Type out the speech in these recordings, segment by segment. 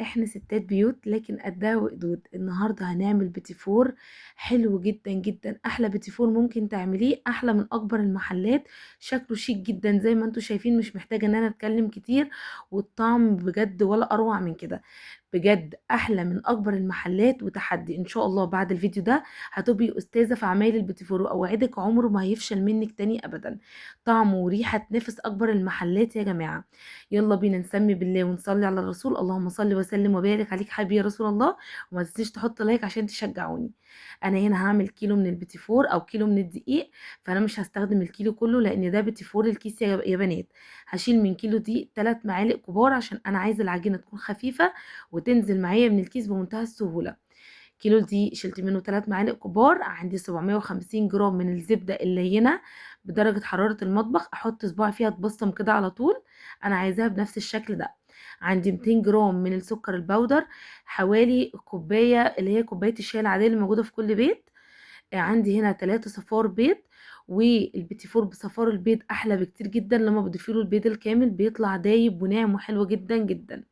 احنا ستات بيوت لكن قدها وقدود. النهارده هنعمل بيتي فور حلو جدا جدا، احلى بيتي فور ممكن تعمليه، احلى من اكبر المحلات. شكله شيك جدا زي ما انتم شايفين، مش محتاجه ان انا اتكلم كتير. والطعم بجد ولا اروع من كده. بجد احلى من اكبر المحلات، وتحدي ان شاء الله بعد الفيديو ده هتبقي استاذه في عمايل البيتي فور، واوعدك عمره ما هيفشل منك تاني ابدا. طعمه وريحه تنافس اكبر المحلات يا جماعه. يلا بينا نسمي بالله ونصلي على الرسول. اللهم صل وسلم وبارك عليك حبيبي يا رسول الله. وما تنسيش تحط لايك عشان تشجعوني. انا هنا هعمل كيلو من البيتي فور او كيلو من الدقيق. فانا مش هستخدم الكيلو كله لان ده بيتي فور الكيس يا بنات. هشيل من كيلو دي 3 معالق كبار عشان انا عايزه العجينه تكون خفيفه وتنزل معايا من الكيس بمنتهى السهوله. كيلو دي شلت منه 3 معالق كبار. عندي 750 جرام من الزبده اللينه بدرجه حراره المطبخ، احط صباعي فيها تبصم كده على طول. انا عايزاها بنفس الشكل ده. عندي 200 جرام من السكر البودر، حوالي كوبايه اللي هي كوبايه الشاي العاديه اللي موجوده في كل بيت. عندي هنا 3 صفار بيض. والبيتي فور بصفار البيض احلى بكتير جدا، لما بضيفي له البيض الكامل بيطلع دايب وناعم وحلو جدا جدا.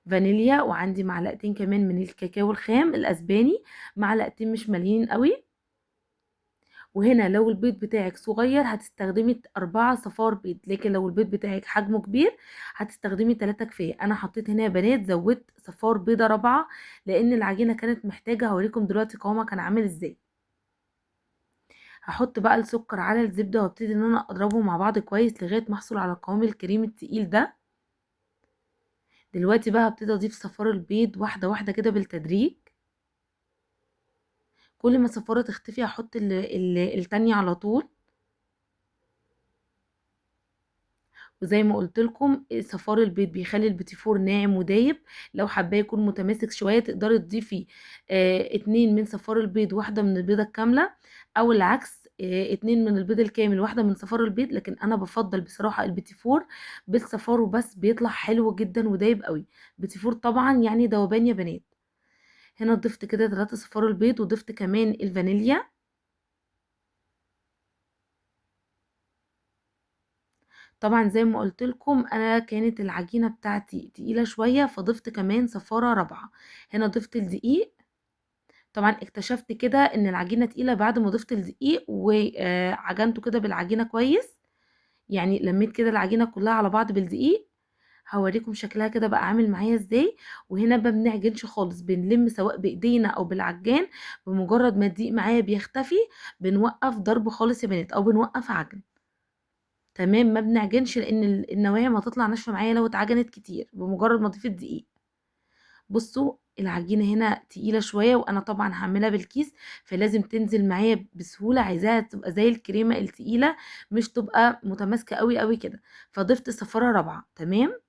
فانيليا، وعندي معلقتين كمان من الكاكاو الخام الاسباني، معلقتين مش ماليين قوي. وهنا لو البيض بتاعك صغير هتستخدمي 4 صفار بيض، لكن لو البيض بتاعك حجمه كبير هتستخدمي 3 كفايه. انا حطيت هنا يا بنات زودت صفار بيضه رابعه لان العجينه كانت محتاجه. هوريكم دلوقتي قوامها كان عامل ازاي. هحط بقى السكر على الزبده وابتدي ان انا اضربهم مع بعض كويس لغايه ما احصل على القوام الكريمي التقيل ده. دلوقتي بقى هبتدي اضيف صفار البيض واحده واحده كده بالتدريج. كل ما الصفارة تختفي هحط التانية على طول. وزي ما قلت لكم صفار البيض بيخلي البيتي فور ناعم ودايب. لو حاباه يكون متماسك شويه تقدري تضيفي 2 من صفار البيض واحده من البيضه الكامله، او العكس 2 من البيض الكامل واحده من صفار البيض. لكن انا بفضل بصراحه البيتي فور بالصفار وبس، بيطلع حلو جدا ودايب قوي. بيتي فور طبعا يعني ذوبان يا بنات. هنا ضفت كده 3 صفار البيض وضفت كمان الفانيليا. طبعا زي ما قلت لكم انا كانت العجينه بتاعتي تقيله شويه فضفت كمان صفاره رابعه. هنا ضفت الدقيق. طبعا اكتشفت كده ان العجينه تقيله بعد ما ضفت الدقيق وعجنته كده بالعجينه كويس. يعني لميت كده العجينه كلها على بعض بالدقيق. هوريكم شكلها كده بقى عامل معايا ازاي. وهنا ما بنعجنش خالص، بنلم سواء بايدينا او بالعجان. بمجرد ما الدقيق معايا بيختفي بنوقف ضرب خالص يا بنات، او بنوقف عجن. تمام، ما بنعجنش لان النوايا ما تطلع ناشفه معايا لو اتعجنت كتير بمجرد ما اضيف الدقيق. بصوا العجينه هنا تقيله شويه، وانا طبعا هعملها بالكيس فلازم تنزل معايا بسهوله. عايزاها تبقى زي الكريمه التقيله، مش تبقى متماسكه قوي قوي كده. فضفت صفاره رابعه. تمام.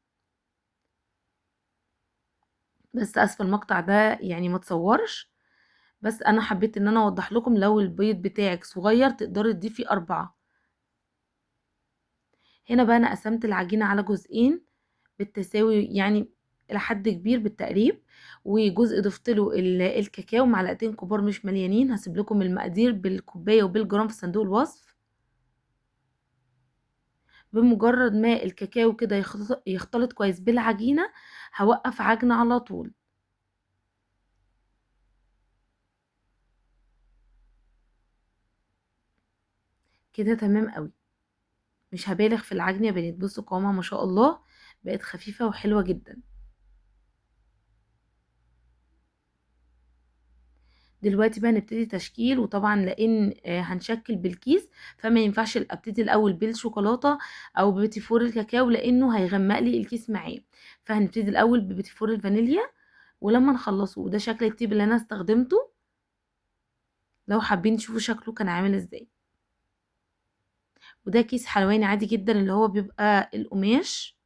بس اسفل المقطع ده يعني ما تصورش. بس انا حبيت ان انا اوضح لكم لو البيض بتاعك صغير تقدري تضيفي 4. هنا بقى انا قسمت العجينه على جزئين بالتساوي، يعني الى حد كبير بالتقريب. وجزء ضفت له الكاكاو معلقتين كبار مش مليانين. هسيب لكم المقادير بالكوبايه وبالجرام في صندوق الوصف. بمجرد ما الكاكاو كده يختلط كويس بالعجينه هوقف عجن على طول. كده تمام قوي. مش هبالغ في العجن يا بنات. بصوا قوامها ما شاء الله بقت خفيفه وحلوه جدا. دلوقتي بقى نبتدي تشكيل. وطبعا لان هنشكل بالكيس فما ينفعش ابتدي الاول بالشوكولاته او ببيتي فور الكاكاو لانه هيغمق لي الكيس معاه. فهنبتدي الاول ببيتي فور الفانيليا ولما نخلصه. وده شكل التيب اللي انا استخدمته لو حابين تشوفوا شكله كان عامل ازاي. وده كيس حلواني عادي جدا اللي هو بيبقى القماش.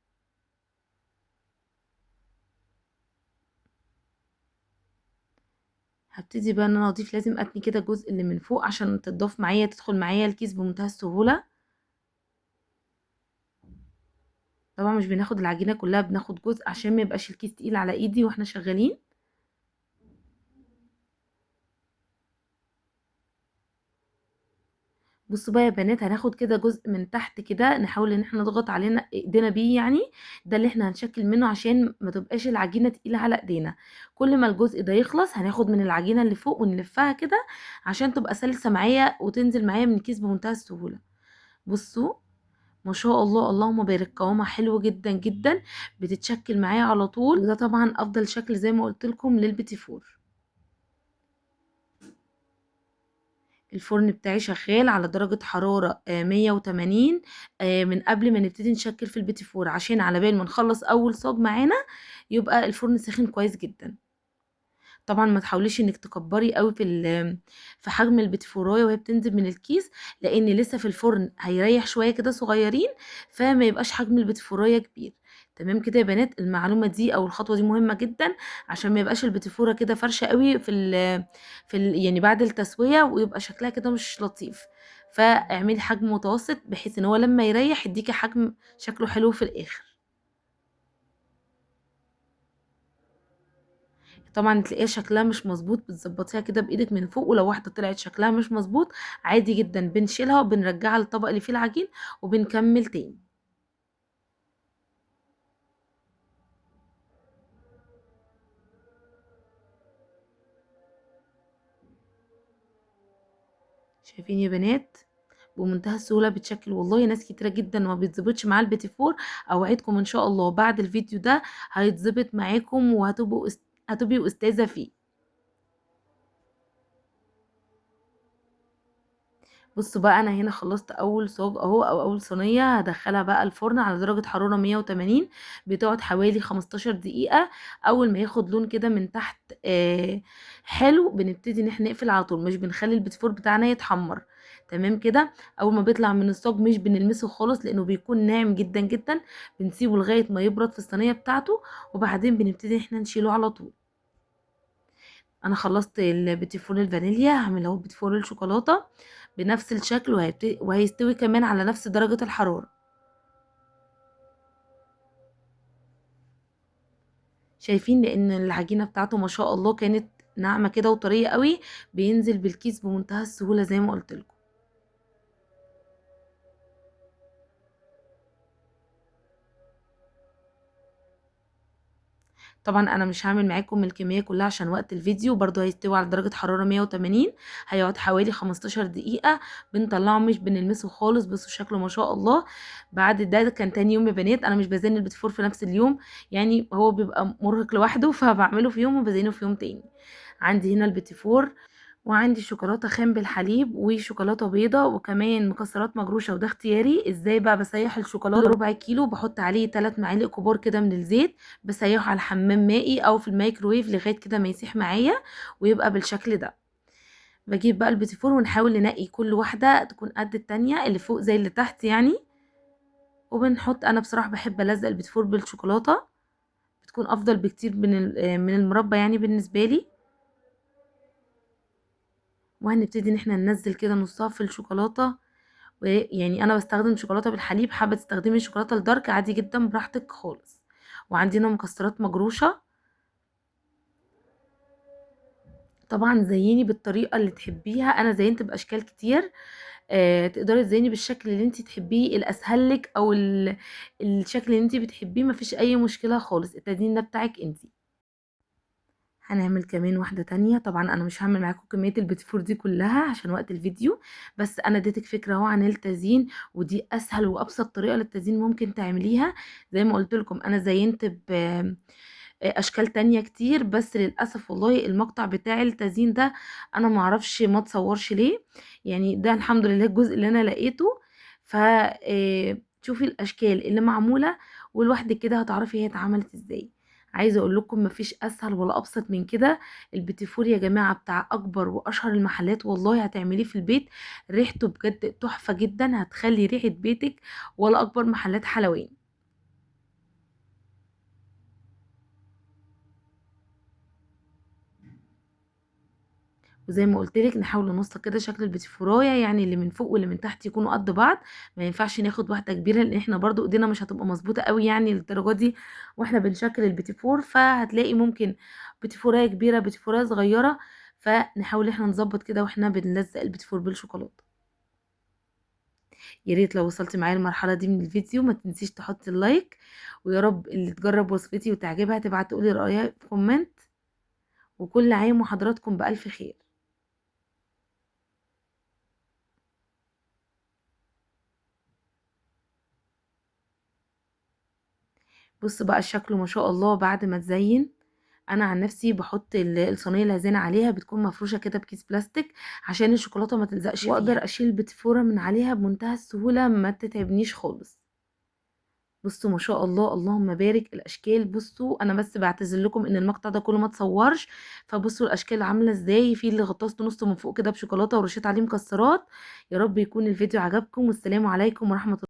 هبتدي بقى ان انا اضيف، لازم اتني كده الجزء اللي من فوق عشان تضاف معايا تدخل معايا الكيس بمنتهى السهوله. طبعا مش بناخد العجينه كلها، بناخد جزء عشان ما يبقاش الكيس تقيل على ايدي واحنا شغالين. بصوا بقى يا بنات، هناخد كده جزء من تحت كده، نحاول ان احنا نضغط علينا ايدينا بيه يعني. ده اللي احنا هنشكل منه عشان ما تبقاش العجينه تقيله على ايدينا. كل ما الجزء ده يخلص هناخد من العجينه اللي فوق ونلفها كده عشان تبقى سلسه معايا وتنزل معايا من الكيس بمنتهى السهوله. بصوا، ما شاء الله اللهم بارك، قوامها حلو جدا جدا، بتتشكل معايا على طول، وده طبعا افضل شكل زي ما قلت لكم للبيتي فور. الفرن بتاعي شغال على درجة حرارة 180 من قبل ما نبتدي نشكل في البيتي فور، عشان على بال ما نخلص اول صاج معانا يبقى الفرن سخن كويس جدا. طبعا ما تحاوليش انك تكبري قوي في حجم البتفورايه وهي بتنزل من الكيس، لان لسه في الفرن هيريح شويه كده صغيرين، فما يبقاش حجم البتفورايه كبير. تمام كده يا بنات، المعلومه دي او الخطوه دي مهمه جدا عشان ما يبقاش البتفوره كده فرشه قوي يعني بعد التسويه ويبقى شكلها كده مش لطيف. فاعملي حجم متوسط بحيث ان هو لما يريح يديكي حجم شكله حلو في الاخر. طبعا تلاقيها شكلها مش مظبوط بتظبطيها كده بايدك من فوق، ولو واحده طلعت شكلها مش مظبوط عادي جدا بنشيلها وبنرجعها للطبق اللي فيه العجين وبنكمل تاني. شايفين يا بنات؟ بمنتهى السهوله بتشكل والله ناس كتيره جدا ما بيتظبطش مع البيتي فور. اوعدكم ان شاء الله بعد الفيديو ده هيتظبط معاكم هتبقوا استاذه فيه. بصوا بقى، انا هنا خلصت اول صاج اهو او اول صينيه، هدخلها بقى الفرن على درجه حراره 180، بتقعد حوالي 15 دقيقه. اول ما ياخد لون كده من تحت حلو، بنبتدي ان احنا نقفل على طول، مش بنخلي البتفور بتاعنا يتحمر. تمام كده. اول ما بيطلع من الصاج مش بنلمسه خالص لانه بيكون ناعم جدا جدا، بنسيبه لغايه ما يبرد في الصينيه بتاعته، وبعدين بنبتدي احنا نشيله على طول. انا خلصت البيتي فور الفانيليا، هعمل اهو بيتي فور الشوكولاته بنفس الشكل، وهيستوي كمان على نفس درجه الحراره. شايفين؟ لان العجينه بتاعته ما شاء الله كانت ناعمه كده وطريه قوي، بينزل بالكيس بمنتهى السهوله زي ما قلت لكم. طبعا انا مش هعمل معاكم الكميه كلها عشان وقت الفيديو، برضو هيستوي على درجه حراره 180، هيقعد حوالي 15 دقيقه. بنطلعه مش بنلمسه خالص، بصوا شكله ما شاء الله. بعد ده كان تاني يوم يا بنات، انا مش بزين البيتفور في نفس اليوم، يعني هو بيبقى مرهق لوحده فبعمله في يوم وبزينه في يوم تاني. عندي هنا البيتفور، وعندي شوكولاته خام بالحليب وشوكولاته بيضه وكمان مكسرات مجروشه، وده اختياري. ازاي بقى بسيح الشوكولاته؟ ربع كيلو بحط عليه 3 معالق كبار كده من الزيت، بسيحه على حمام مائي او في الميكروويف لغايه كده ما يسيح معايا ويبقى بالشكل ده. بجيب بقى البيتي فور ونحاول ننقي كل واحده تكون قد التانية، اللي فوق زي اللي تحت يعني. وبنحط، انا بصراحه بحب الزق البيتي فور بالشوكولاته، بتكون افضل بكتير من المربى يعني بالنسبه لي. وهنبتدي ان احنا ننزل كده نصها في الشوكولاته، ويعني انا بستخدم شوكولاته بالحليب، حابه تستخدمي الشوكولاته الدارك عادي جدا براحتك خالص. وعندنا مكسرات مجروشه. طبعا زيني بالطريقه اللي تحبيها، انا زينت باشكال كتير. تقدري تزيني بالشكل اللي انت تحبيه الاسهل لك، او الشكل اللي انت بتحبيه، مفيش اي مشكله خالص، التزيين ده بتاعك انت. هنعمل كمان واحدة تانية. طبعا انا مش هعمل معاكم كمية البيتفور دي كلها عشان وقت الفيديو، بس انا اديتك فكرة اهو عن التزيين، ودي اسهل وابسط طريقة للتزيين ممكن تعمليها. زي ما قلت لكم انا زينت اشكال تانية كتير، بس للاسف والله المقطع بتاع التزيين ده انا معرفش ما تصورش ليه. يعني ده الحمد لله الجزء اللي انا لقيته. ف شوفي الاشكال اللي معمولة والواحدة كده هتعرفي هي اتعملت ازاي. عايزه اقول لكم مفيش اسهل ولا ابسط من كده. البيتي فور يا جماعه بتاع اكبر واشهر المحلات، والله هتعمليه في البيت ريحته بجد تحفه جدا، هتخلي ريحه بيتك ولا اكبر محلات حلواني. وزي ما قلت لك نحاول ننسق كده شكل البيتي فورايه، يعني اللي من فوق واللي من تحت يكونوا قد بعض. ما ينفعش ناخد واحده كبيره لان احنا برضو ايدينا مش هتبقى مظبوطه قوي يعني للدرجه دي واحنا بنشكل البيتي فور، فهتلاقي ممكن بيتي فورايه كبيره بيتي فورايه صغيره. فنحاول احنا نظبط كده واحنا بنلزق البيتي فور بالشوكولاته. يا ريت لو وصلتي معايا المرحله دي من الفيديو ما تنسيش تحطي اللايك، ويا رب اللي تجرب وصفتي وتعجبها تبعت تقولي رايها في كومنت. وكل عام وحضراتكم بألف خير. بص بقى شكله ما شاء الله بعد ما تزين. انا عن نفسي بحط الصينيه اللي هزينه عليها بتكون مفروشه كده بكيس بلاستيك عشان الشوكولاته ما تلزقش فيها، واقدر اشيل البتفوره من عليها بمنتهى السهوله ما تتعبنيش خالص. بصوا ما شاء الله اللهم بارك الاشكال. بصوا انا بس بعتذر لكم ان المقطع ده كله ما اتصورش، فبصوا الاشكال عامله ازاي، في اللي غطاسته نص من فوق كده بشوكولاته ورشيت عليه مكسرات. يا رب يكون الفيديو عجبكم، والسلام عليكم ورحمه الله.